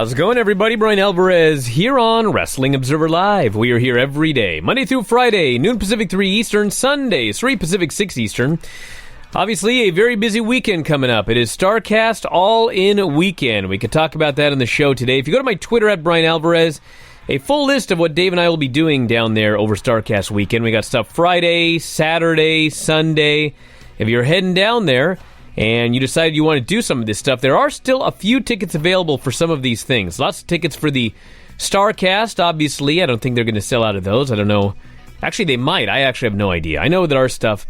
How's it going, everybody? Bryan Alvarez here on Wrestling Observer Live. We are here every day, Monday through Friday, noon Pacific, 3 Eastern, Sundays, 3 Pacific, 6 Eastern. Obviously, a very busy weekend coming up. It is Starrcast All-In Weekend. We could talk about that on the show today. If you go to my Twitter at Bryan Alvarez, a full list of what Dave and I will be doing down there over Starrcast weekend. We got stuff Friday, Saturday, Sunday. If you're heading down there and you decided you want to do some of this stuff, there are still a few tickets available for some of these things. Lots of tickets for the Starrcast, obviously. I don't think they're going to sell out of those. I don't know. Actually, they might. I actually have no idea. I know that our stuff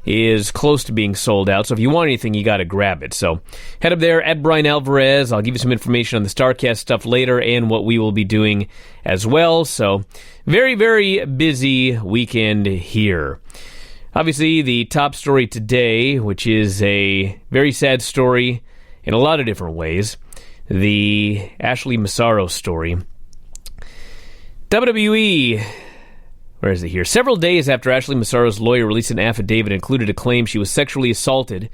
is close to being sold out, so if you want anything, you got to grab it. So head up there at Bryan Alvarez. I'll give you some information on the Starrcast stuff later and what we will be doing as well. So very, very busy weekend here. Obviously, the top story today, which is a very sad story in a lot of different ways, the Ashley Massaro story. WWE... Where is it here? Several days after Ashley Massaro's lawyer released an affidavit included a claim she was sexually assaulted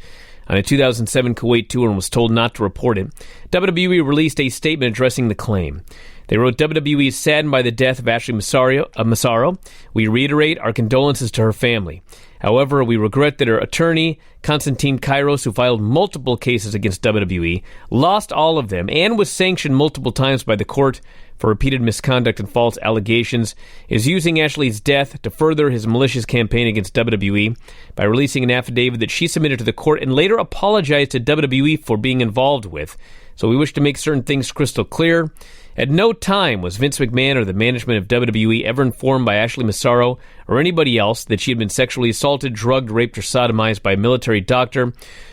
on a 2007 Kuwait tour and was told not to report it, WWE released a statement addressing the claim. They wrote, WWE is saddened by the death of Ashley Massaro. We reiterate our condolences to her family. However, we regret that her attorney, Konstantin Kairos, who filed multiple cases against WWE, lost all of them and was sanctioned multiple times by the court for repeated misconduct and false allegations, is using Ashley's death to further his malicious campaign against WWE by releasing an affidavit that she submitted to the court and later apologized to WWE for being involved with. So we wish to make certain things crystal clear. At no time was Vince McMahon or the management of WWE ever informed by Ashley Massaro or anybody else that she had been sexually assaulted, drugged, raped, or sodomized by a military doctor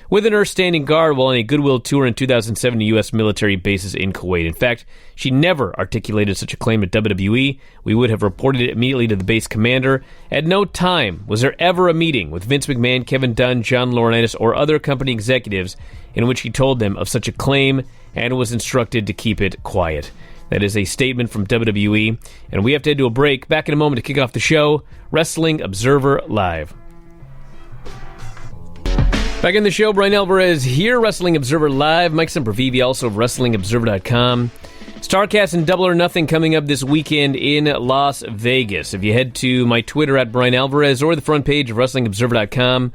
with a nurse standing guard while on a goodwill tour in 2007 to U.S. military bases in Kuwait. In fact, she never articulated such a claim at WWE. We would have reported it immediately to the base commander. At no time was there ever a meeting with Vince McMahon, Kevin Dunn, John Laurinaitis, or other company executives in which he told them of such a claim and was instructed to keep it quiet. That is a statement from WWE, and we have to head to a break. Back in a moment to kick off the show, Wrestling Observer Live. Back in the show, Bryan Alvarez here, Wrestling Observer Live. Mike Sempervive, also of WrestlingObserver.com. Starrcast and Double or Nothing coming up this weekend in Las Vegas. If you head to my Twitter at Bryan Alvarez or the front page of WrestlingObserver.com,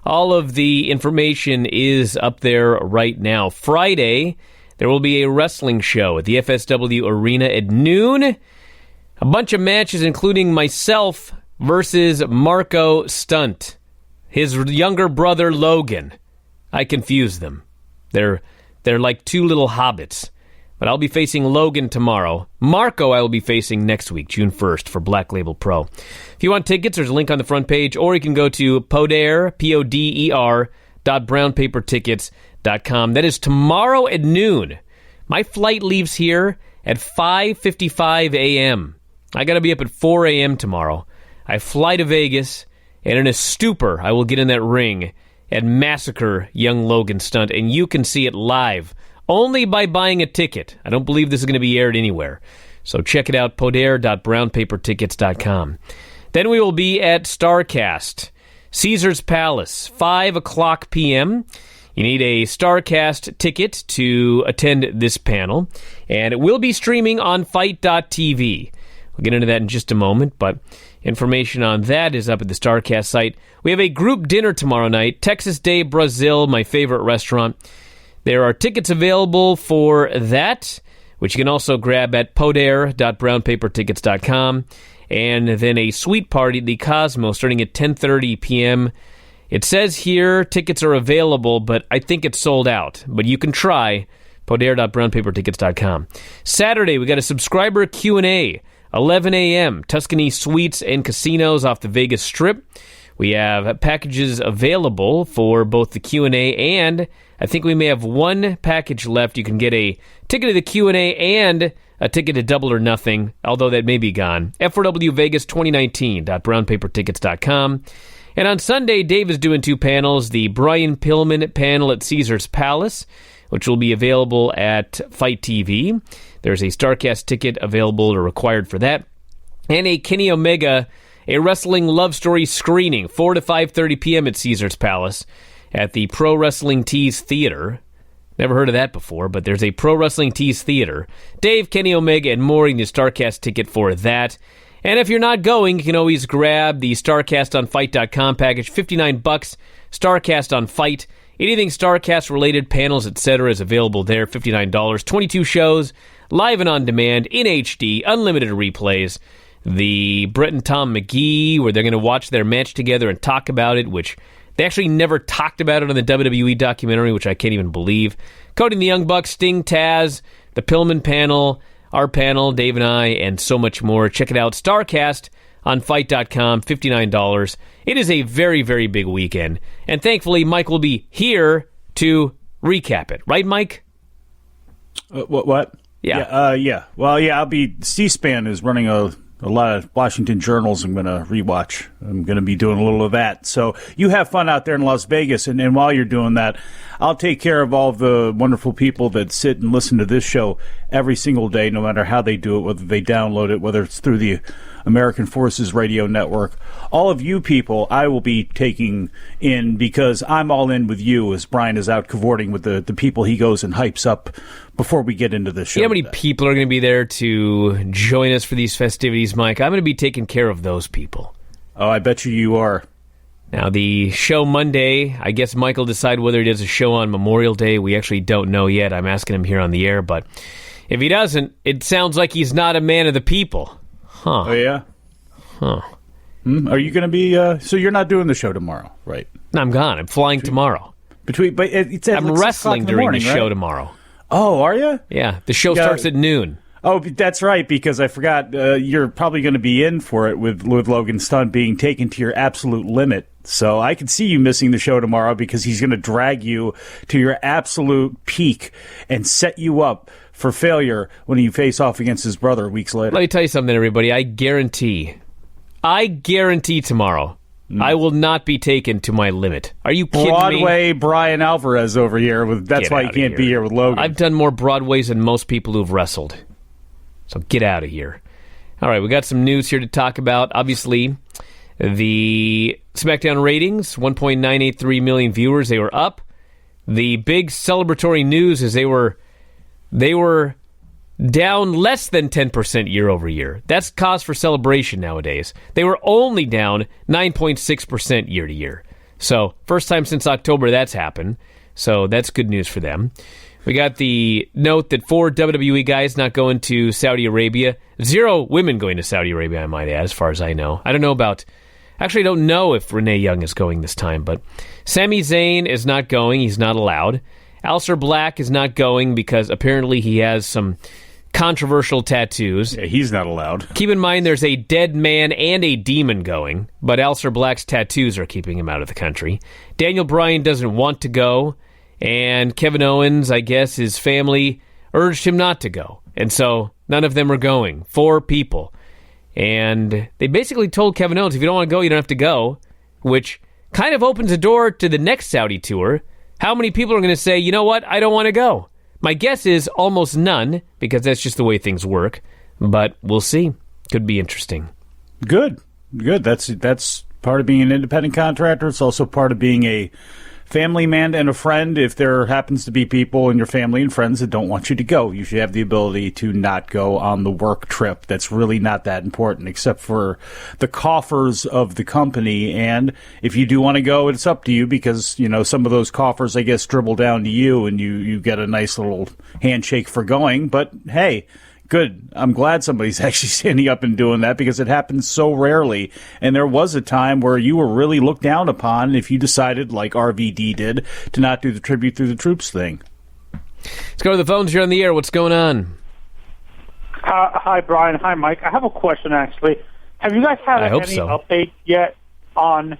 all of the information is up there right now. Friday, there will be a wrestling show at the FSW Arena at noon. A bunch of matches, including myself versus Marco Stunt. His younger brother, Logan. I confuse them. They're like two little hobbits. But I'll be facing Logan tomorrow. Marco I will be facing next week, June 1st, for Black Label Pro. If you want tickets, there's a link on the front page, or you can go to Poder, P-O-D-E-R, .brownpapertickets.com. That is tomorrow at noon. My flight leaves here at 5:55 a.m. I got to be up at 4 a.m. tomorrow. I fly to Vegas, and in a stupor, I will get in that ring and massacre young Logan Stunt, and you can see it live only by buying a ticket. I don't believe this is going to be aired anywhere. So check it out, poder.brownpapertickets.com. Then we will be at Starrcast, Caesars Palace, 5 o'clock p.m., You need a Starrcast ticket to attend this panel, and it will be streaming on Fight.tv. We'll get into that in just a moment, but information on that is up at the Starrcast site. We have a group dinner tomorrow night, Texas Day Brazil, my favorite restaurant. There are tickets available for that, which you can also grab at poder.brownpapertickets.com. And then a suite party at the Cosmo starting at 10:30 p.m. It says here tickets are available, but I think it's sold out. But you can try poder.brownpapertickets.com. Saturday, we got a subscriber Q&A, 11 a.m., Tuscany Suites and Casinos off the Vegas Strip. We have packages available for both the Q&A and I think we may have one package left. You can get a ticket to the Q&A and a ticket to Double or Nothing, although that may be gone. F4W Vegas 2019.brownpapertickets.com. And on Sunday, Dave is doing two panels. The Brian Pillman panel at Caesars Palace, which will be available at Fight TV. There's a Starrcast ticket available or required for that. And a Kenny Omega, a wrestling love story screening, 4 to 5:30 p.m. at Caesars Palace at the Pro Wrestling Tees Theater. Never heard of that before, but there's a Pro Wrestling Tees Theater. Dave, Kenny Omega, and more. You need a Starrcast ticket for that. And if you're not going, you can always grab the Starrcast on Fight.com package, $59, Starrcast on Fight. Anything Starrcast related, panels, etc. is available there, $59. 22 shows, live and on demand, in HD, unlimited replays. The Brett and Tom McGee, where they're going to watch their match together and talk about it, which they actually never talked about it on the WWE documentary, which I can't even believe. Cody and the Young Bucks, Sting, Taz, the Pillman panel, our panel, Dave and I, and so much more. Check it out, Starrcast on Fight.com, $59. It is a very, very big weekend. And thankfully, Mike will be here to recap it. Right, Mike? What? Yeah. Yeah. Well, yeah, I'll be... C-SPAN is running a lot of Washington journals I'm going to rewatch. I'm going to be doing a little of that. So you have fun out there in Las Vegas, and while you're doing that, I'll take care of all the wonderful people that sit and listen to this show every single day, no matter how they do it, whether they download it, whether it's through the American Forces Radio Network. All of you people I will be taking in because I'm all in with you as Brian is out cavorting with the people he goes and hypes up before we get into the show. You know how many people are going to be there to join us for these festivities, Mike? I'm going to be taking care of those people. Oh, I bet you are. Now, the show Monday, I guess Mike will decide whether he does a show on Memorial Day. We actually don't know yet. I'm asking him here on the air, but if he doesn't, it sounds like he's not a man of the people. Huh. Oh, yeah? Huh. Are you going to be... so you're not doing the show tomorrow, right? No, I'm gone. I'm flying tomorrow. But it's at I'm wrestling during the show tomorrow. Oh, are you? Yeah, the show starts at noon. Oh, that's right, because I forgot you're probably going to be in for it with Logan Stunt being taken to your absolute limit. So I could see you missing the show tomorrow because he's going to drag you to your absolute peak and set you up for failure when you face off against his brother weeks later. Let me tell you something, everybody. I guarantee tomorrow I will not be taken to my limit. Are you kidding me? Broadway Brian Alvarez over here. That's why you can't be here with Logan. I've done more Broadways than most people who've wrestled. So get out of here. All right, we got some news here to talk about. Obviously, the SmackDown ratings, 1.983 million viewers. They were up. The big celebratory news is they were down less than 10% year over year. That's cause for celebration nowadays. They were only down 9.6% year to year. So, first time since October that's happened. So, that's good news for them. We got the note that 4 WWE guys not going to Saudi Arabia. 0 women going to Saudi Arabia, I might add, as far as I know. I don't know if Renee Young is going this time, but Sami Zayn is not going. He's not allowed. Aleister Black is not going because apparently he has some controversial tattoos. Yeah, he's not allowed. Keep in mind there's a dead man and a demon going, but Aleister Black's tattoos are keeping him out of the country. Daniel Bryan doesn't want to go, and Kevin Owens, I guess his family urged him not to go. And so none of them are going. 4 people. And they basically told Kevin Owens, if you don't want to go, you don't have to go, which kind of opens the door to the next Saudi tour. How many people are going to say, you know what, I don't want to go? My guess is almost none, because that's just the way things work. But we'll see. Could be interesting. Good. That's part of being an independent contractor. It's also part of being a family man and a friend. If there happens to be people in your family and friends that don't want you to go, you should have the ability to not go on the work trip. That's really not that important, except for the coffers of the company. And if you do want to go, it's up to you, because, you know, some of those coffers, I guess, dribble down to you, and you get a nice little handshake for going. But hey, good. I'm glad somebody's actually standing up and doing that, because it happens so rarely. And there was a time where you were really looked down upon if you decided, like RVD did, to not do the Tribute Through the Troops thing. Let's go to the phones. You're on the air. What's going on? Hi, Brian. Hi, Mike. I have a question, actually. Have you guys had any update yet on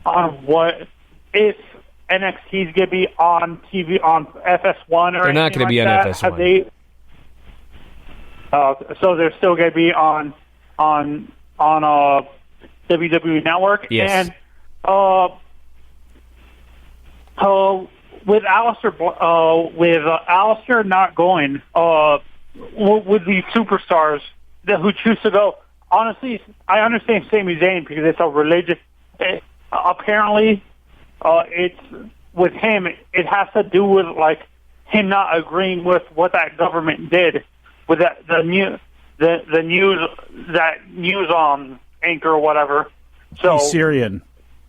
what if NXT is going to be on TV on FS1 or They're not going to be on FS1. Have they? So they're still going to be on WWE Network. Yes. And with Aleister not going, with these superstars who choose to go, honestly, I understand Sami Zayn because it's a religious. Apparently, it's with him. It has to do with like him not agreeing with what that government did with the news anchor or whatever. So he's Syrian.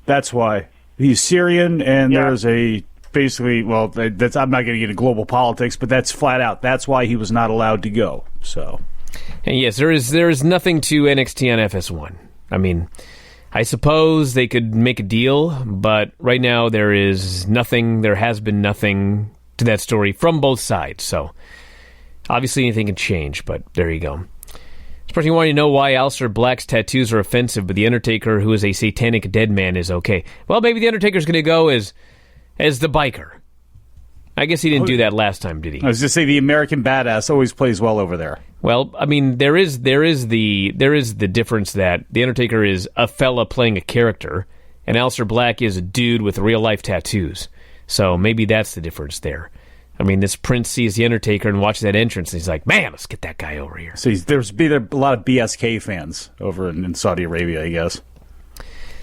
That's why he's Syrian, and there's a basically. Well, that's I'm not going to get into global politics, but that's flat out. That's why he was not allowed to go. So, and yes, there is nothing to NXT on FS1. I mean, I suppose they could make a deal, but right now there is nothing. There has been nothing to that story from both sides. So, obviously anything can change. But there you go. This person wanted to know why Aleister Black's tattoos are offensive, but The Undertaker, who is a satanic dead man, is okay. Well, maybe The Undertaker's going to go as the biker. I guess he didn't do that last time, did he? I was just saying the American badass always plays well over there. Well, I mean, there is the difference that The Undertaker is a fella playing a character, and Aleister Black is a dude with real life tattoos. So maybe that's the difference there. I mean, this prince sees The Undertaker and watches that entrance, and he's like, man, let's get that guy over here. So there's been a lot of BSK fans over in Saudi Arabia, I guess.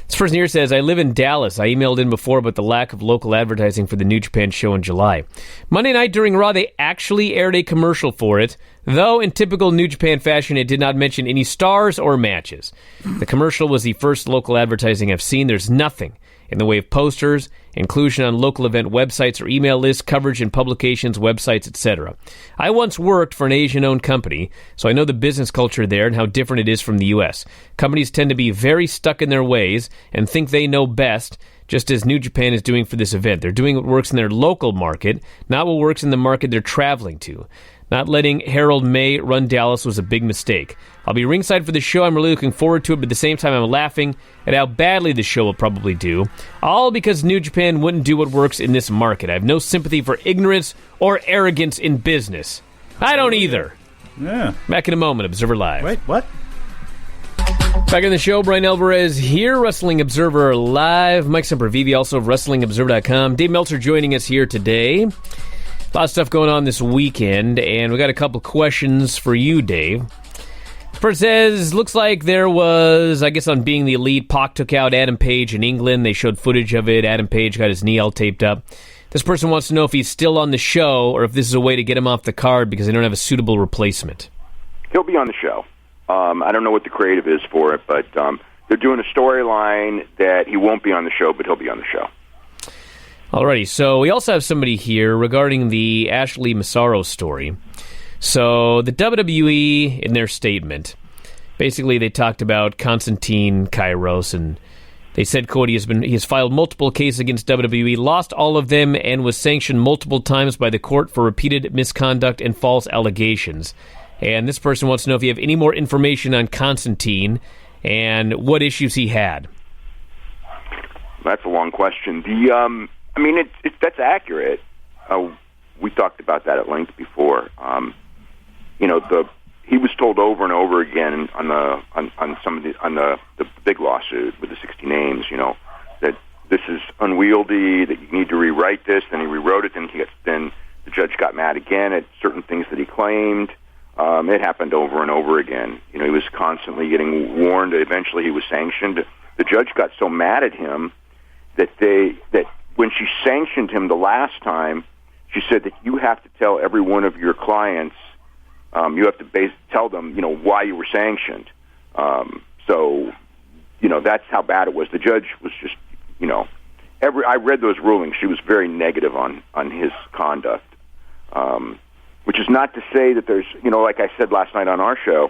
This person here says, I live in Dallas. I emailed in before about the lack of local advertising for the New Japan show in July. Monday night during Raw, they actually aired a commercial for it, though in typical New Japan fashion, it did not mention any stars or matches. The commercial was the first local advertising I've seen. There's nothing in the way of posters, inclusion on local event websites or email lists, coverage in publications, websites, etc. I once worked for an Asian-owned company, so I know the business culture there and how different it is from the U.S. Companies tend to be very stuck in their ways and think they know best, just as New Japan is doing for this event. They're doing what works in their local market, not what works in the market they're traveling to. Not letting Harold May run Dallas was a big mistake. I'll be ringside for the show. I'm really looking forward to it, but at the same time, I'm laughing at how badly the show will probably do. All because New Japan wouldn't do what works in this market. I have no sympathy for ignorance or arrogance in business. I don't either. Yeah. Back in a moment, Observer Live. Wait, what? Back in the show, Brian Alvarez here, Wrestling Observer Live. Mike Sempervive, also of WrestlingObserver.com. Dave Meltzer joining us here today. A lot of stuff going on this weekend, and we got a couple questions for you, Dave. First says, looks like there was, I guess on Being the Elite, Pac took out Adam Page in England. They showed footage of it. Adam Page got his knee all taped up. This person wants to know if he's still on the show or if this is a way to get him off the card because they don't have a suitable replacement. He'll be on the show. I don't know what the creative is for it, but they're doing a storyline that he won't be on the show, but he'll be on the show. Alrighty, so we also have somebody here regarding the Ashley Massaro story. So the WWE, in their statement, basically they talked about Konstantin Kairos, and they said, quote, he has filed multiple cases against WWE, lost all of them, and was sanctioned multiple times by the court for repeated misconduct and false allegations. And this person wants to know if you have any more information on Konstantin and what issues he had. That's a long question. That's accurate. We talked about that at length before. He was told over and over again on the big lawsuit with the 60 names, that this is unwieldy, that you need to rewrite this. Then he rewrote it. Then the judge got mad again at certain things that he claimed. It happened over and over again. He was constantly getting warned. Eventually, he was sanctioned. The judge got so mad at him that when she sanctioned him the last time, she said that you have to tell every one of your clients, you have to tell them, why you were sanctioned. That's how bad it was. The judge was just, I read those rulings. She was very negative on his conduct, which is not to say that there's, like I said last night on our show,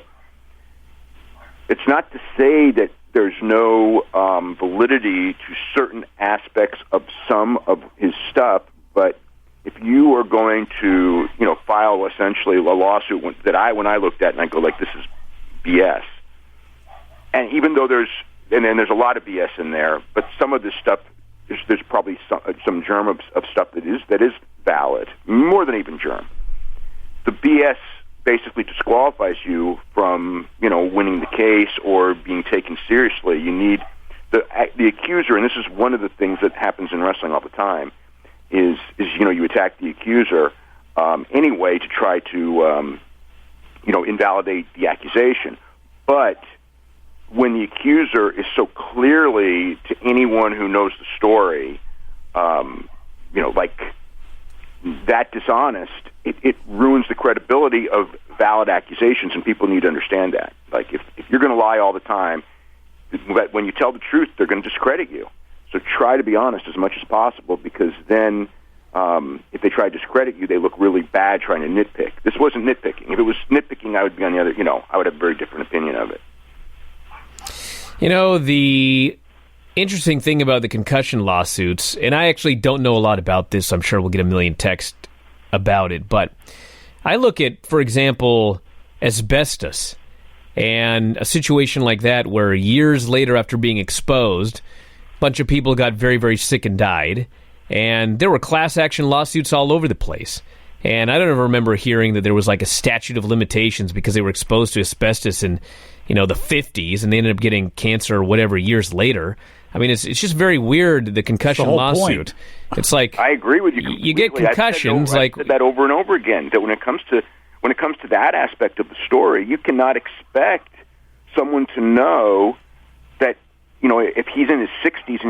it's not to say that there's no validity to certain aspects of some of his stuff, but if you are going to, file essentially a lawsuit when I looked at it and I go like, this is BS, and even though there's a lot of BS in there, but some of this stuff, there's probably some germ of stuff that is valid, more than even germ. The BS basically disqualifies you from, winning the case or being taken seriously. You need the accuser, and this is one of the things that happens in wrestling all the time, is you attack the accuser anyway to try to, invalidate the accusation. But when the accuser is so clearly, to anyone who knows the story, like that dishonest, it ruins the credibility of valid accusations, and people need to understand that. Like, if you're going to lie all the time, when you tell the truth, they're going to discredit you. So try to be honest as much as possible, because then if they try to discredit you, they look really bad trying to nitpick. This wasn't nitpicking. If it was nitpicking, I would be on the other, I would have a very different opinion of it. The interesting thing about the concussion lawsuits, and I actually don't know a lot about this, so I'm sure we'll get a million texts about it, but I look at, for example, asbestos, and a situation like that where years later after being exposed, a bunch of people got very, very sick and died, and there were class action lawsuits all over the place. And I don't ever remember hearing that there was like a statute of limitations because they were exposed to asbestos in, the 50s, and they ended up getting cancer or whatever years later. I mean, it's just very weird, the concussion lawsuit. Point. It's like, I agree with you completely. You get concussions. I've said that over and over again, that when it comes to that aspect of the story, you cannot expect someone to know that, if he's in his 60s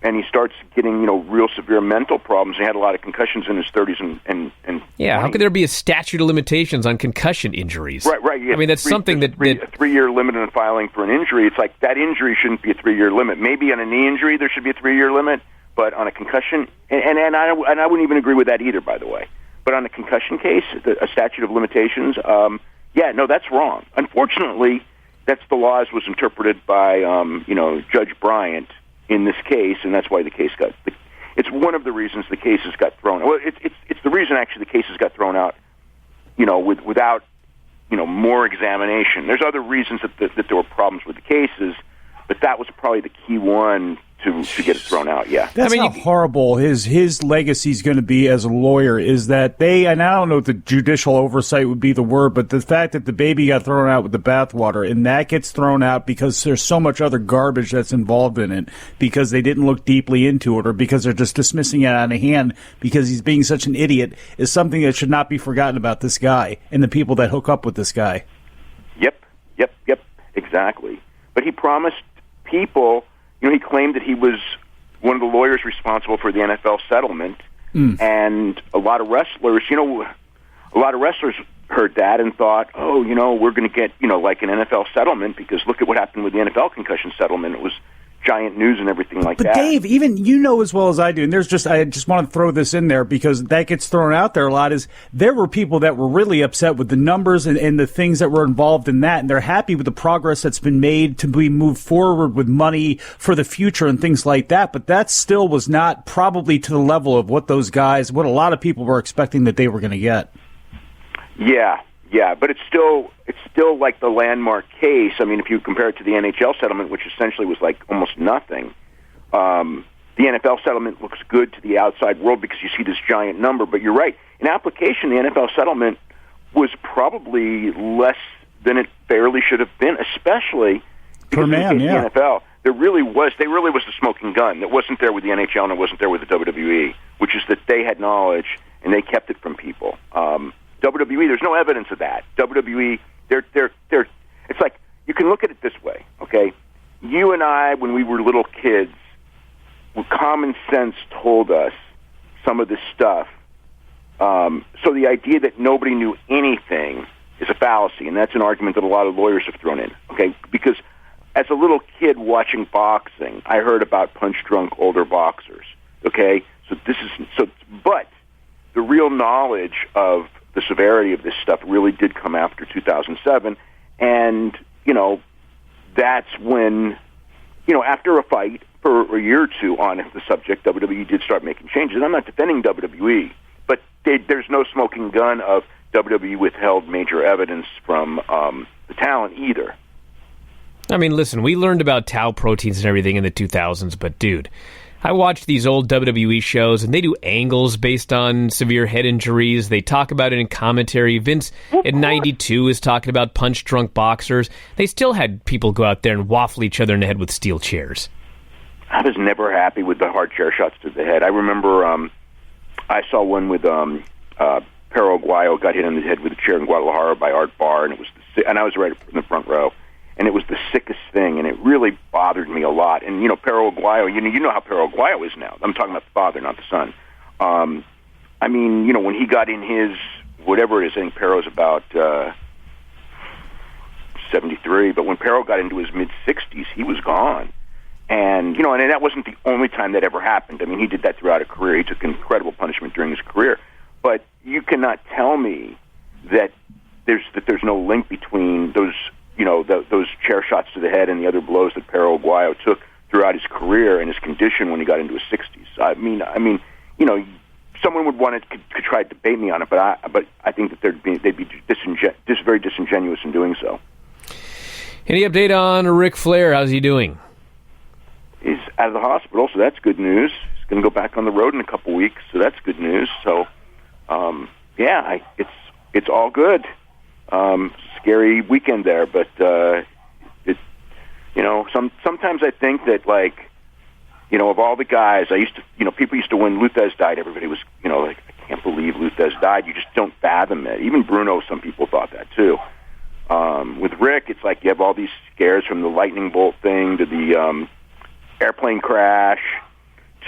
and he starts getting, real severe mental problems. He had a lot of concussions in his 30s and yeah, 20s. How could there be a statute of limitations on concussion injuries? Right. I mean, that's something that... A 3-year limit on filing for an injury. It's like that injury shouldn't be a 3-year limit. Maybe on a knee injury there should be a 3-year limit, but on a concussion... And I wouldn't even agree with that either, by the way. But on a concussion case, a statute of limitations, that's wrong. Unfortunately, that's the law as was interpreted by, Judge Bryant in this case, and that's why the case got... It's one of the reasons the cases got thrown... Well, it's the reason, actually, the cases got thrown out, without, more examination. There's other reasons that there were problems with the cases, but that was probably the key one to get it thrown out, yeah. That's how horrible his legacy is going to be as a lawyer, is that and I don't know if the judicial oversight would be the word, but the fact that the baby got thrown out with the bathwater, and that gets thrown out because there's so much other garbage that's involved in it, because they didn't look deeply into it, or because they're just dismissing it out of hand because he's being such an idiot, is something that should not be forgotten about this guy and the people that hook up with this guy. Yep, exactly. But he promised people... he claimed that he was one of the lawyers responsible for the NFL settlement, and a lot of wrestlers heard that and thought, we're going to get, like an NFL settlement, because look at what happened with the NFL concussion settlement. It was giant news and everything like that. But Dave, even as well as I do, and I just want to throw this in there because that gets thrown out there a lot, is there were people that were really upset with the numbers and the things that were involved in that, and they're happy with the progress that's been made to be moved forward with money for the future and things like that, but that still was not probably to the level of what a lot of people were expecting that they were going to get. Yeah, but it's still like the landmark case. I mean, if you compare it to the NHL settlement, which essentially was like almost nothing, the NFL settlement looks good to the outside world because you see this giant number. But you're right. In application, the NFL settlement was probably less than it fairly should have been, especially because the NFL. They really was the smoking gun that wasn't there with the NHL and it wasn't there with the WWE, which is that they had knowledge and they kept it from people. WWE, there's no evidence of that. WWE, they're. It's like, you can look at it this way, okay? You and I, when we were little kids, common sense told us some of this stuff. So the idea that nobody knew anything is a fallacy, and that's an argument that a lot of lawyers have thrown in, okay? Because as a little kid watching boxing, I heard about punch-drunk older boxers, okay? But the real knowledge of the severity of this stuff really did come after 2007, and, that's when, after a fight for a year or two on the subject, WWE did start making changes. And I'm not defending WWE, but there's no smoking gun of WWE withheld major evidence from the talent either. I mean, listen, we learned about tau proteins and everything in the 2000s, but dude, I watched these old WWE shows, and they do angles based on severe head injuries. They talk about it in commentary. Vince, in 92, is talking about punch-drunk boxers. They still had people go out there and waffle each other in the head with steel chairs. I was never happy with the hard chair shots to the head. I remember I saw one with Perro Aguayo got hit in the head with a chair in Guadalajara by Art Barr, and I was right in the front row. And it was the sickest thing, and it really bothered me a lot. And, Perro Aguayo, you know how Perro Aguayo is now. I'm talking about the father, not the son. I mean, you know, when he got in his, whatever it is, I think Perro's about 73, but when Perro got into his mid-60s, he was gone. And, you know, and that wasn't the only time that ever happened. I mean, he did that throughout a career. He took incredible punishment during his career. But you cannot tell me that there's no link between those, you know, those chair shots to the head and the other blows that Perro Aguayo took throughout his career and his condition when he got into his 60s. I mean, you know, someone would want to could try to debate me on it, but I think that they'd be very disingenuous in doing so. Any update on Ric Flair? How's he doing? He's out of the hospital, so that's good news. He's going to go back on the road in a couple weeks, so that's good news. So, it's all good. Scary weekend there, but you know, sometimes I think that, like, you know, of all the guys, people used to, when Luthez died, everybody was, you know, like, I can't believe Luthez died. You just don't fathom it. Even Bruno, some people thought that too. With Rick, it's like you have all these scares, from the lightning bolt thing to the airplane crash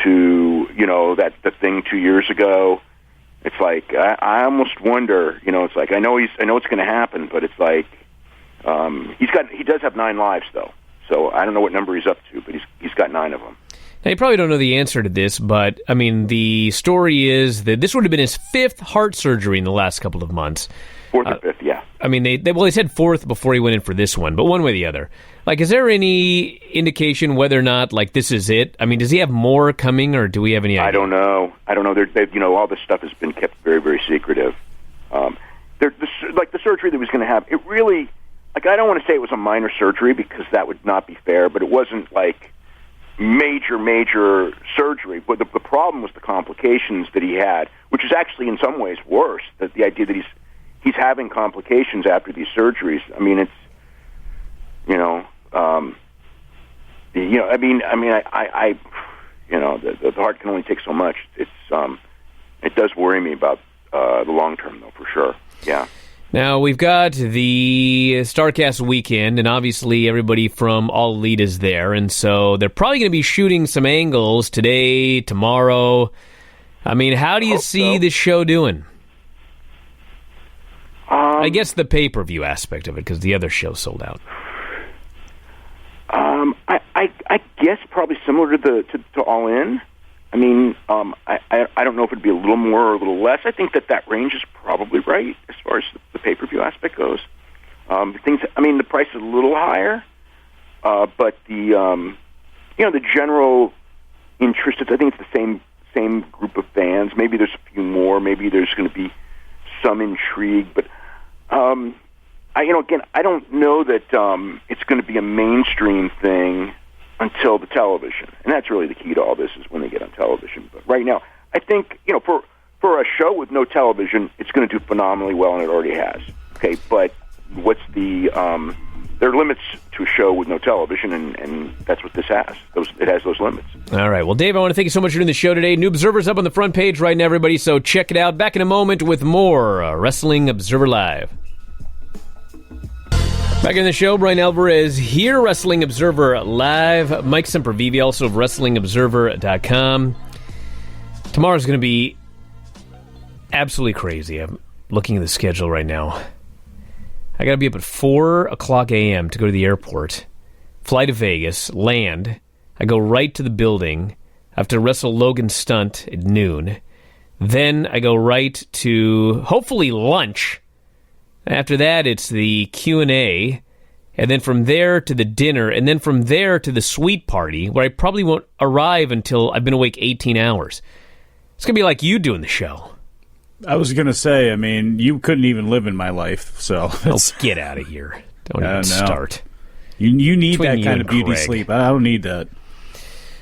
to, you know, the thing 2 years ago. It's like I almost wonder, you know, it's like I know it's going to happen, but it's like he does have 9 lives though, so I don't know what number he's up to, but he's got 9 of them. Now, you probably don't know the answer to this, but, I mean, the story is that this would have been his 5th heart surgery in the last couple of months. 4th or 5th, yeah. I mean, they said 4th before he went in for this one, but one way or the other. Like, is there any indication whether or not, like, this is it? I mean, does he have more coming, or do we have any idea? I don't know. You know, all this stuff has been kept very, very secretive. Like, the surgery that he was going to have, it really, like, I don't want to say it was a minor surgery because that would not be fair, but it wasn't, like, major surgery. But the problem was the complications that he had, which is actually in some ways worse. That the idea that he's having complications after these surgeries. I mean, it's, you know, I mean, I you know, the heart can only take so much. It does worry me about the long term, though, for sure. Yeah. Now, we've got the Starrcast weekend, and obviously everybody from All Elite is there, and so they're probably going to be shooting some angles today, tomorrow. I mean, how do you see this show doing? I guess the pay-per-view aspect of it, because the other show sold out. I guess probably similar to All In. I mean, I don't know if it'd be a little more or a little less. I think that range is probably right as far as the pay-per-view aspect goes. The price is a little higher, but the the general interest, I think it's the same group of fans. Maybe there's a few more. Maybe there's going to be some intrigue, but I don't know that it's going to be a mainstream thing until the television, and that's really the key to all this, is when they get on television. But right now, I think, you know, for a show with no television, it's going to do phenomenally well, and it already has. Okay, but what's there are limits to a show with no television, and that's what this has. It has those limits. All right. Well, Dave, I want to thank you so much for doing the show today. New Observer's up on the front page right now, everybody, so check it out. Back in a moment with more Wrestling Observer Live. Back in the show, Brian Alvarez here, Wrestling Observer Live. Mike Sempervive, also of WrestlingObserver.com. Tomorrow's going to be absolutely crazy. I'm looking at the schedule right now. I got to be up at 4 o'clock a.m. to go to the airport, fly to Vegas, land. I go right to the building. I have to wrestle Logan Stunt at noon. Then I go right to, hopefully, lunch. After that, it's the Q&A, and then from there to the dinner, and then from there to the suite party, where I probably won't arrive until I've been awake 18 hours. It's going to be like you doing the show. I was going to say, I mean, you couldn't even live in my life, so... Let's get out of here. Don't even start. You need that kind of beauty sleep. I don't need that.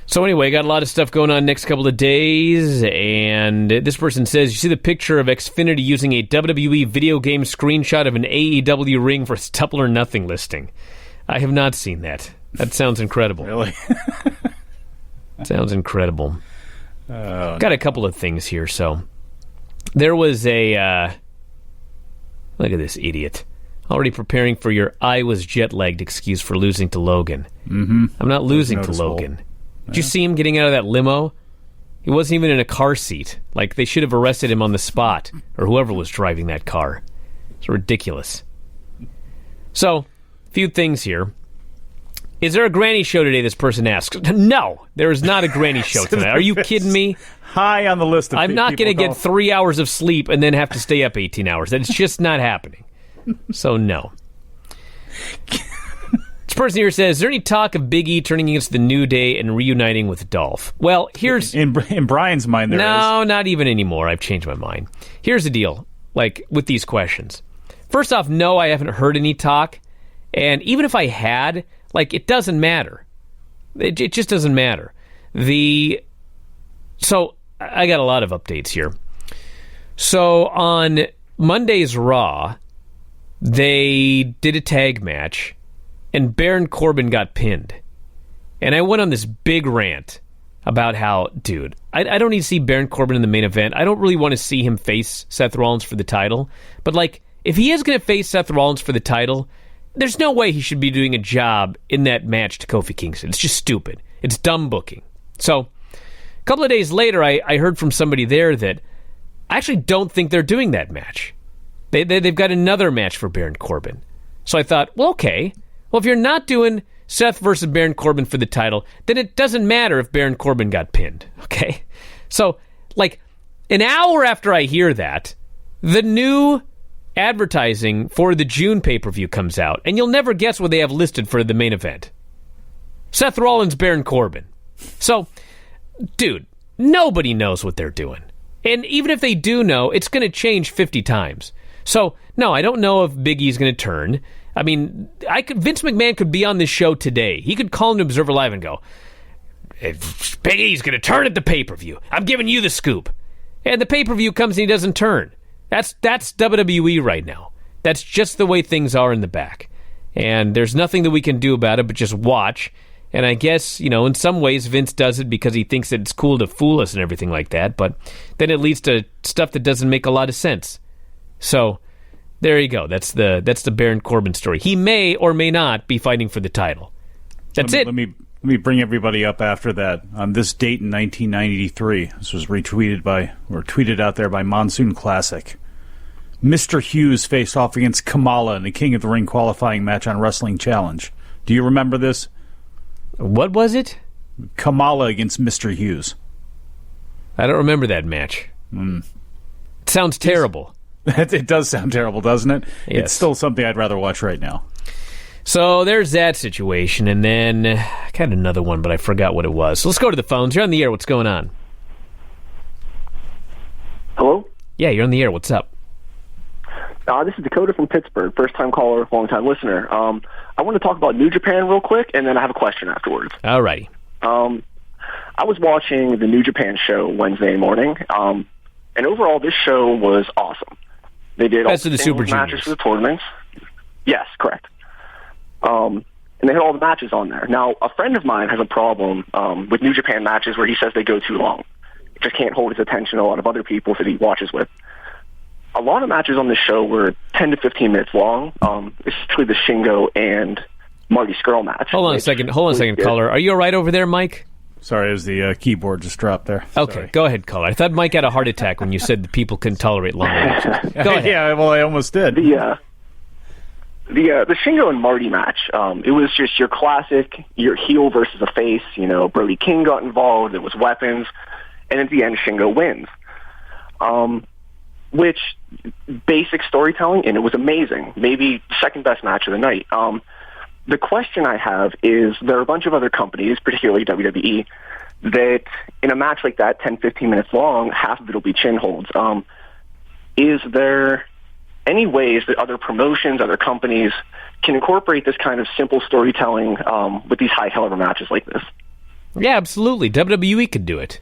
So anyway, got a lot of stuff going on next couple of days, and this person says, you see the picture of Xfinity using a WWE video game screenshot of an AEW ring for its Double or Nothing listing. I have not seen that. That sounds incredible. Really? Sounds incredible. Got a couple of things here, so... There was a... look at this idiot. Already preparing for your I was jet-lagged excuse for losing to Logan. Mm-hmm. I'm not losing to Logan. Did you see him getting out of that limo? He wasn't even in a car seat. Like, they should have arrested him on the spot, or whoever was driving that car. It's ridiculous. So, a few things here. Is there a granny show today, this person asks? No, there is not a granny show tonight. Are you kidding me? High on the list of I'm not going to get 3 hours of sleep and then have to stay up 18 hours. That's just not happening. So, no. This person here says, is there any talk of Big E turning against the New Day and reuniting with Dolph? Well, here's... In Brian's mind, there is. No, not even anymore. I've changed my mind. Here's the deal, like, with these questions. First off, no, I haven't heard any talk. And even if I had, like, it doesn't matter. It just doesn't matter. So, I got a lot of updates here. So, on Monday's Raw, they did a tag match, and Baron Corbin got pinned. And I went on this big rant about how, dude, I don't need to see Baron Corbin in the main event. I don't really want to see him face Seth Rollins for the title. But, like, if he is going to face Seth Rollins for the title, there's no way he should be doing a job in that match to Kofi Kingston. It's just stupid. It's dumb booking. So, a couple of days later, I heard from somebody there that I actually don't think they're doing that match. They've got another match for Baron Corbin. So I thought, well, okay. Well, if you're not doing Seth versus Baron Corbin for the title, then it doesn't matter if Baron Corbin got pinned, okay? So, like, an hour after I hear that, the new advertising for the June pay-per-view comes out, and you'll never guess what they have listed for the main event. Seth Rollins, Baron Corbin. So, dude, nobody knows what they're doing. And even if they do know, it's going to change 50 times. So, no, I don't know if Big E's going to turn. I mean, Vince McMahon could be on this show today. He could call into Observer Live and go, Big E's going to turn at the pay-per-view. I'm giving you the scoop. And the pay-per-view comes and he doesn't turn. That's WWE right now. That's just the way things are in the back. And there's nothing that we can do about it but just watch. And I guess, you know, in some ways Vince does it because he thinks that it's cool to fool us and everything like that. But then it leads to stuff that doesn't make a lot of sense. So there you go. That's the Baron Corbin story. He may or may not be fighting for the title. That's it. Let me bring everybody up after that. On this date in 1993, this was tweeted out there by Monsoon Classic. Mr. Hughes faced off against Kamala in the King of the Ring qualifying match on Wrestling Challenge. Do you remember this? What was it? Kamala against Mr. Hughes. I don't remember that match. It sounds terrible. It does sound terrible, doesn't it? Yes. It's still something I'd rather watch right now. So there's that situation, and then I had another one, but I forgot what it was. So let's go to the phones. You're on the air. What's going on? Hello? Yeah, you're on the air. What's up? This is Dakota from Pittsburgh, first-time caller, long-time listener. I want to talk about New Japan real quick, and then I have a question afterwards. All righty. I was watching the New Japan show Wednesday morning, and overall this show was awesome. They did all the Super matches for the tournaments. Yes, correct. And they had all the matches on there. Now, a friend of mine has a problem with New Japan matches where he says they go too long. He just can't hold his attention a lot of other people that he watches with. A lot of matches on this show were 10 to 15 minutes long, especially the Shingo and Marty Scurll match. Hold on a second, caller. Are you all right over there, Mike? Sorry, as the keyboard just dropped there. Okay, Sorry. Go ahead, caller. I thought Mike had a heart attack when you said that people couldn't tolerate long matches. Go ahead. Yeah, well, I almost did. The Shingo and Marty match, it was just your classic, your heel versus a face. You know, Brody King got involved. It was weapons. And at the end, Shingo wins. Which, basic storytelling, and it was amazing. Maybe second best match of the night. The question I have is there are a bunch of other companies, particularly WWE, that in a match like that, 10, 15 minutes long, half of it will be chin holds. Is there any ways that other promotions, other companies can incorporate this kind of simple storytelling with these high caliber matches like this? Yeah, absolutely. WWE could do it.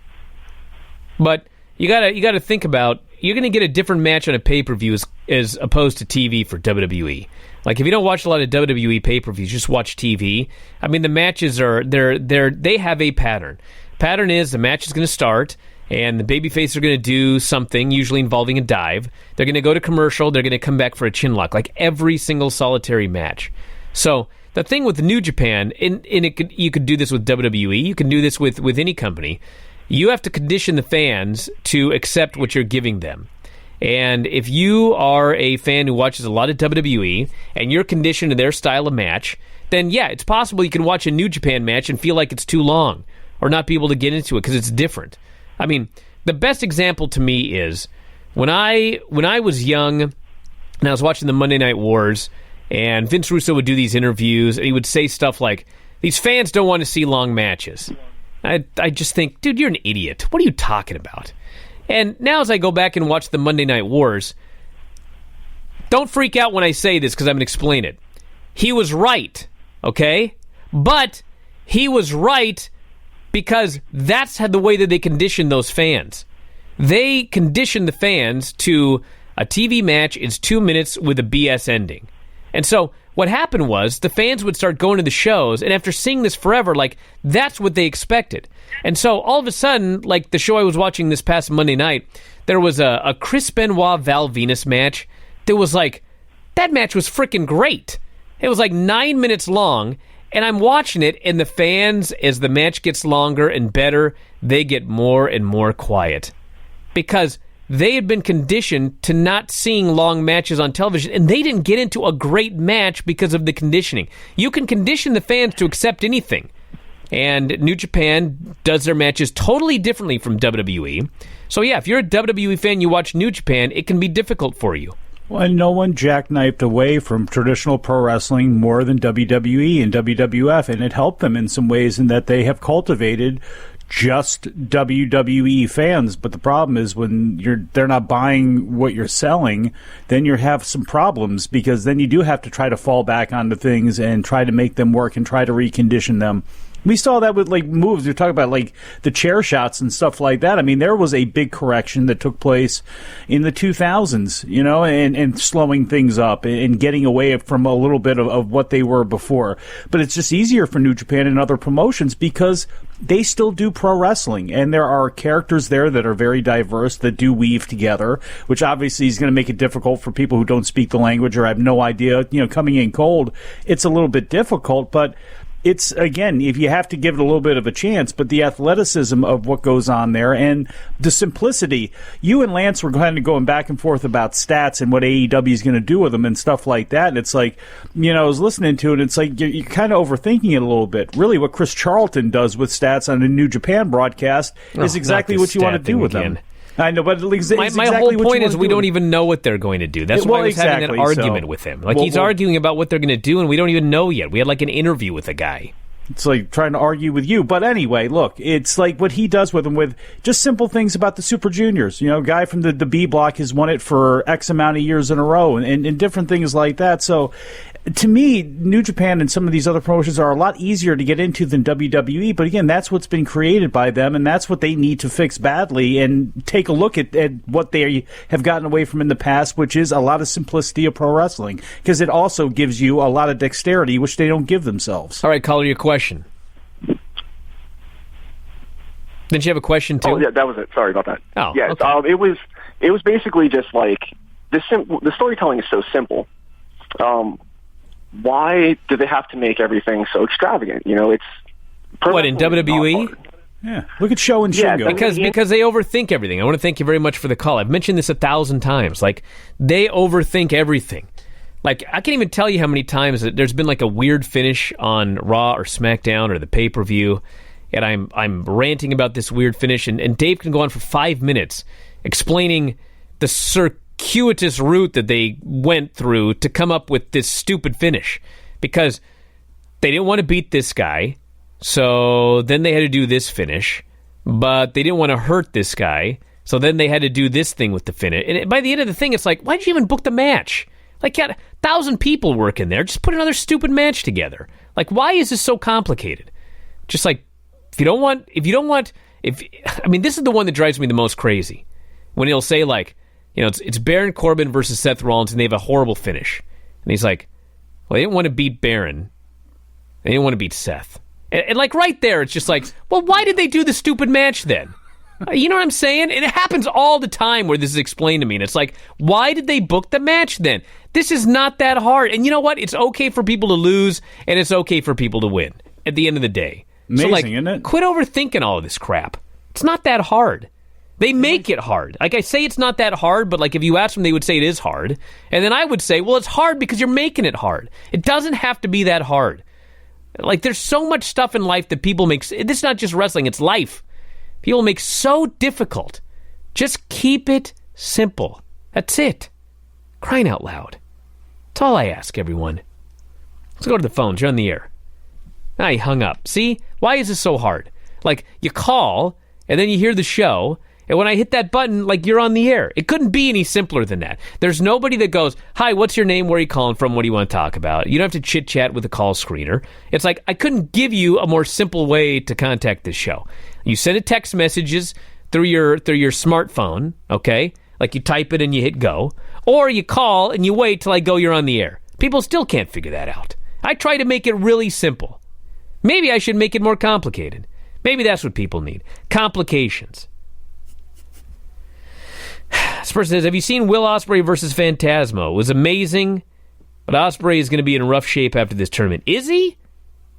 But you gotta think about, you're going to get a different match on a pay-per-view as opposed to TV for WWE. Like, if you don't watch a lot of WWE pay-per-views, just watch TV. I mean, the matches they have a pattern. Pattern is the match is going to start, and the babyface are going to do something, usually involving a dive. They're going to go to commercial. They're going to come back for a chin lock, like every single solitary match. So the thing with New Japan, you could do this with WWE. You can do this with any company. you have to condition the fans to accept what you're giving them. And if you are a fan who watches a lot of WWE and you're conditioned to their style of match, then yeah, it's possible you can watch a New Japan match and feel like it's too long or not be able to get into it because it's different. I mean, the best example to me is when I was young and I was watching the Monday Night Wars, and Vince Russo would do these interviews and he would say stuff like, these fans don't want to see long matches. I just think, dude, you're an idiot. What are you talking about? And now as I go back and watch the Monday Night Wars, don't freak out when I say this because I'm going to explain it. He was right, okay? But he was right because that's the way that they conditioned those fans. They conditioned the fans to a TV match is 2 minutes with a BS ending. And so what happened was the fans would start going to the shows, and after seeing this forever, like, that's what they expected. And so all of a sudden, like the show I was watching this past Monday night, there was a Chris Benoit Val Venus match that was like, that match was freaking great. It was like 9 minutes long, and I'm watching it, and the fans, as the match gets longer and better, they get more and more quiet. Because they had been conditioned to not seeing long matches on television, and they didn't get into a great match because of the conditioning. You can condition the fans to accept anything. And New Japan does their matches totally differently from WWE. So yeah, if you're a WWE fan, you watch New Japan, it can be difficult for you. Well, and no one jackknifed away from traditional pro wrestling more than WWE and WWF, and it helped them in some ways in that they have cultivated just WWE fans. But the problem is when they're not buying what you're selling, then you have some problems, because then you do have to try to fall back onto things and try to make them work and try to recondition them. We saw that with, like, moves. You're talking about, like, the chair shots and stuff like that. I mean, there was a big correction that took place in the 2000s, you know, and slowing things up and getting away from a little bit of what they were before. But it's just easier for New Japan and other promotions because they still do pro wrestling, and there are characters there that are very diverse that do weave together, which obviously is going to make it difficult for people who don't speak the language or have no idea, you know, coming in cold. It's a little bit difficult, but it's, again, if you have to give it a little bit of a chance, but the athleticism of what goes on there and the simplicity. You and Lance were kind of going back and forth about stats and what AEW is going to do with them and stuff like that. And it's like, you know, I was listening to it, and it's like you're kind of overthinking it a little bit. Really, what Chris Charlton does with stats on a New Japan broadcast is exactly what you want to do with them. I know, but my whole point is we don't even know what they're going to do. That's why I was having an argument with him. Like, he's arguing about what they're going to do, and we don't even know yet. We had like an interview with a guy. It's like trying to argue with you. But anyway, look, it's like what he does with them with just simple things about the Super Juniors. You know, a guy from the B block has won it for X amount of years in a row and different things like that. So to me, New Japan and some of these other promotions are a lot easier to get into than WWE. But again, that's what's been created by them, and that's what they need to fix badly and take a look at what they have gotten away from in the past, which is a lot of simplicity of pro wrestling, because it also gives you a lot of dexterity, which they don't give themselves. All right, caller, your question. Didn't you have a question too? Oh yeah, that was it. Sorry about that. Oh, yeah. okay. It was basically just like the storytelling is so simple. Why do they have to make everything so extravagant? You know, it's what in WWE. Yeah, look at Show and Shingo. Because they overthink everything. I want to thank you very much for the call. I've mentioned this 1,000 times. Like, they overthink everything. Like, I can't even tell you how many times that there's been like a weird finish on Raw or SmackDown or the pay-per-view, and I'm ranting about this weird finish, and Dave can go on for 5 minutes explaining the circuitous route that they went through to come up with this stupid finish, because they didn't want to beat this guy, so then they had to do this finish, but they didn't want to hurt this guy, so then they had to do this thing with the finish. And by the end of the thing, it's like, why'd you even book the match? Like, got 1,000 people working there. Just put another stupid match together. Like, why is this so complicated? Just like, I mean, this is the one that drives me the most crazy. When he'll say, like, you know, it's Baron Corbin versus Seth Rollins, and they have a horrible finish. And he's like, well, they didn't want to beat Baron. They didn't want to beat Seth. And like, right there, it's just like, well, why did they do the stupid match then? You know what I'm saying? And it happens all the time where this is explained to me, and it's like, why did they book the match then? This is not that hard. And you know what? It's okay for people to lose, and it's okay for people to win at the end of the day. Amazing, so, like, isn't it? Quit overthinking all of this crap. It's not that hard. They make it hard. Like, I say it's not that hard, but like if you ask them, they would say it is hard. And then I would say, well, it's hard because you're making it hard. It doesn't have to be that hard. Like, there's so much stuff in life that people make. This is not just wrestling, it's life. People make so difficult. Just keep it simple. That's it. Crying out loud. That's all I ask, everyone. Let's go to the phones. You're on the air. Now you hung up. See? Why is this so hard? Like, you call, and then you hear the show, and when I hit that button, like, you're on the air. It couldn't be any simpler than that. There's nobody that goes, hi, what's your name? Where are you calling from? What do you want to talk about? You don't have to chit-chat with a call screener. It's like, I couldn't give you a more simple way to contact this show. You send a text messages through your smartphone, okay? Like, you type it and you hit go. Or you call and you wait till I go, you're on the air. People still can't figure that out. I try to make it really simple. Maybe I should make it more complicated. Maybe that's what people need. Complications. This person says, have you seen Will Ospreay versus Phantasmo? It was amazing, but Ospreay is going to be in rough shape after this tournament. Is he?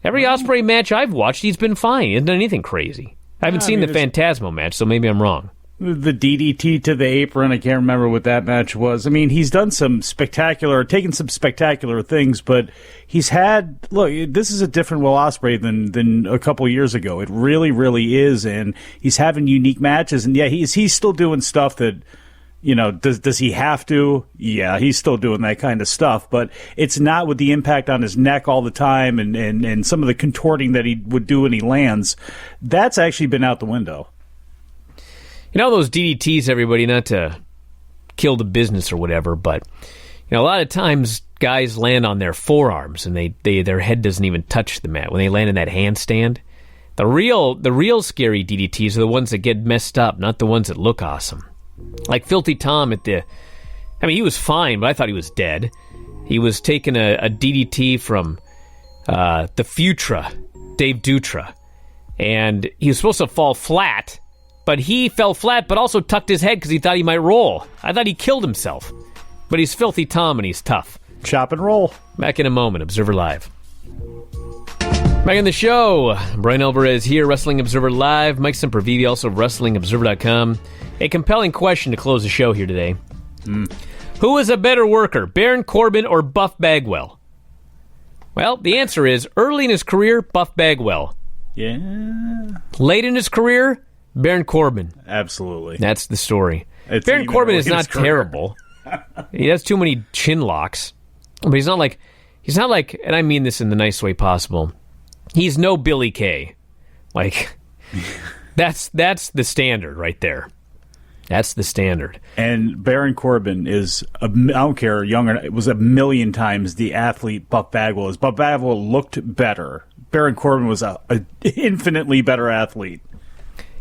Every Ospreay match I've watched, he's been fine. He hasn't done anything crazy. I haven't seen the Phantasmo match, so maybe I'm wrong. The DDT to the apron, I can't remember what that match was. I mean, he's done taken some spectacular things, but he's had, look, this is a different Will Ospreay than a couple years ago. It really, really is, and he's having unique matches, and yeah, he's still doing stuff that, you know, does he have to? Yeah, he's still doing that kind of stuff, but it's not with the impact on his neck all the time and some of the contorting that he would do when he lands. That's actually been out the window. You know those DDTs, everybody, not to kill the business or whatever, but you know, a lot of times guys land on their forearms and their head doesn't even touch the mat when they land in that handstand. The real scary DDTs are the ones that get messed up, not the ones that look awesome. Like Filthy Tom he was fine, but I thought he was dead. He was taking a DDT from the Futra, Dave Dutra, and he was supposed to fall flat, but he fell flat, but also tucked his head because he thought he might roll. I thought he killed himself. But he's Filthy Tom, and he's tough. Chop and roll. Back in a moment. Observer Live. Back in the show. Bryan Alvarez here, Wrestling Observer Live. Mike Sempervive, also WrestlingObserver.com. A compelling question to close the show here today. Who is a better worker, Baron Corbin or Buff Bagwell? Well, the answer is, early in his career, Buff Bagwell. Yeah. Late in his career, Baron Corbin. Absolutely. That's the story. Baron Corbin is not terrible. He has too many chin locks. But he's not like, and I mean this in the nice way possible, he's no Billy Kay. Like, that's the standard right there. That's the standard. And Baron Corbin is, I don't care, younger, it was a million times the athlete Buff Bagwell is. Buff Bagwell looked better. Baron Corbin was a infinitely better athlete.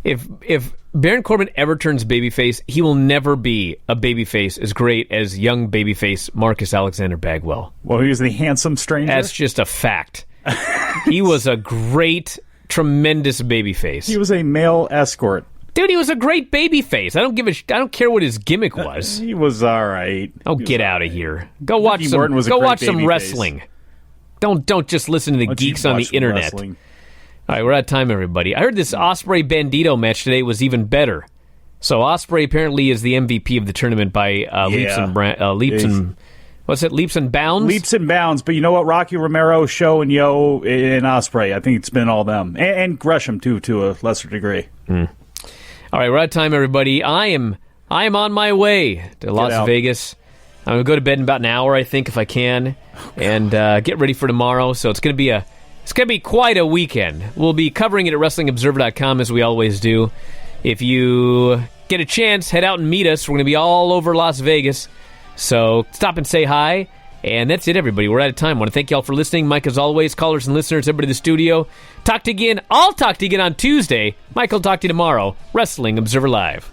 If Baron Corbin ever turns babyface, he will never be a babyface as great as young babyface Marcus Alexander Bagwell. Well, he was the handsome stranger. That's just a fact. He was a great, tremendous babyface. He was a male escort. Dude, he was a great babyface. I don't care what his gimmick was. He was all right. Oh, get out of here. Go watch some wrestling. Don't just listen to the geeks on the internet. Wrestling. All right, we're out of time, everybody. I heard this Ospreay Bandito match today was even better. So Ospreay apparently is the MVP of the tournament by leaps and bounds? Leaps and bounds. But you know what? Rocky Romero, Show, and Yo, and Ospreay. I think it's been all them. And Gresham, too, to a lesser degree. All right, we're out of time, everybody. I am on my way to Las Vegas. I'm going to go to bed in about an hour, I think, if I can, and get ready for tomorrow. So it's going to be quite a weekend. We'll be covering it at WrestlingObserver.com as we always do. If you get a chance, head out and meet us. We're going to be all over Las Vegas. So stop and say hi. And that's it, everybody. We're out of time. I want to thank you all for listening. Mike, as always, callers and listeners, everybody in the studio. I'll talk to you again on Tuesday. Mike will talk to you tomorrow. Wrestling Observer Live.